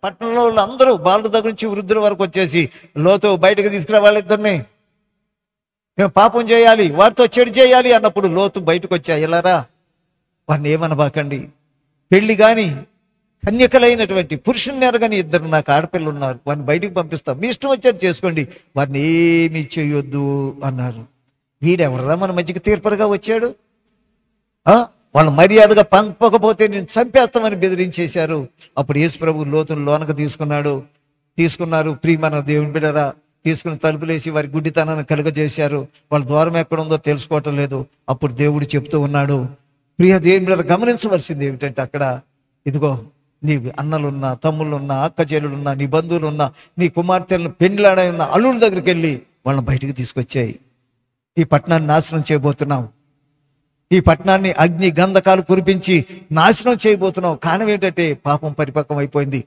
పట్టణంలో వాళ్ళు అందరూ బాలుల దగ్గర నుంచి వృద్ధుల వరకు వచ్చేసి లోతు బయటకు తీసుకురా వాళ్ళిద్దరిని, మేము పాపం చేయాలి, వారితో చెడు చేయాలి అన్నప్పుడు లోతు బయటకు వచ్చా, ఎలారా వారిని ఏమనబాకండి, పెళ్లి కానీ కన్యకలైనటువంటి పురుషుని ఎరగని ఇద్దరు నాకు ఆడపిల్లలు ఉన్నారు, వారిని బయటికి పంపిస్తాం, మీ ఇష్టం వచ్చేది చేసుకోండి, వారిని ఏమీ చేయొద్దు అన్నారు. వీడెవడరా మన మధ్యకి తీర్పరగా వచ్చాడు? వాళ్ళు మర్యాదగా పంపకపోతే నేను చంపేస్తామని బెదిరించేశారు. అప్పుడు యేసు ప్రభు లోతును లోనకు తీసుకున్నారు. ప్రియమైన దేవుని బిడ్డరా, తీసుకుని తలుపులేసి వారి గుడ్డితనాన్ని కలుగజేశారు. వాళ్ళ ద్వారం ఎక్కడుందో తెలుసుకోవటం లేదు. అప్పుడు దేవుడు చెప్తూ ఉన్నాడు, ప్రియ దేవుని బిడ్డ గమనించవలసింది ఏమిటంటే, అక్కడ ఇదిగో నీ అన్నలున్నా, తమ్ముళ్ళున్నా, అక్క చెల్లులున్నా, నీ బంధువులున్నా, నీ కుమార్తెలను పెండ్లాడై ఉన్న అల్లుడి దగ్గరికి వెళ్ళి వాళ్ళని బయటికి తీసుకొచ్చాయి. ఈ పట్టణాన్ని నాశనం చేయబోతున్నాం, ఈ పట్టణాన్ని అగ్ని గంధకాలు కురిపించి నాశనం చేయబోతున్నాం. కారణం ఏంటంటే పాపం పరిపక్వం అయిపోయింది.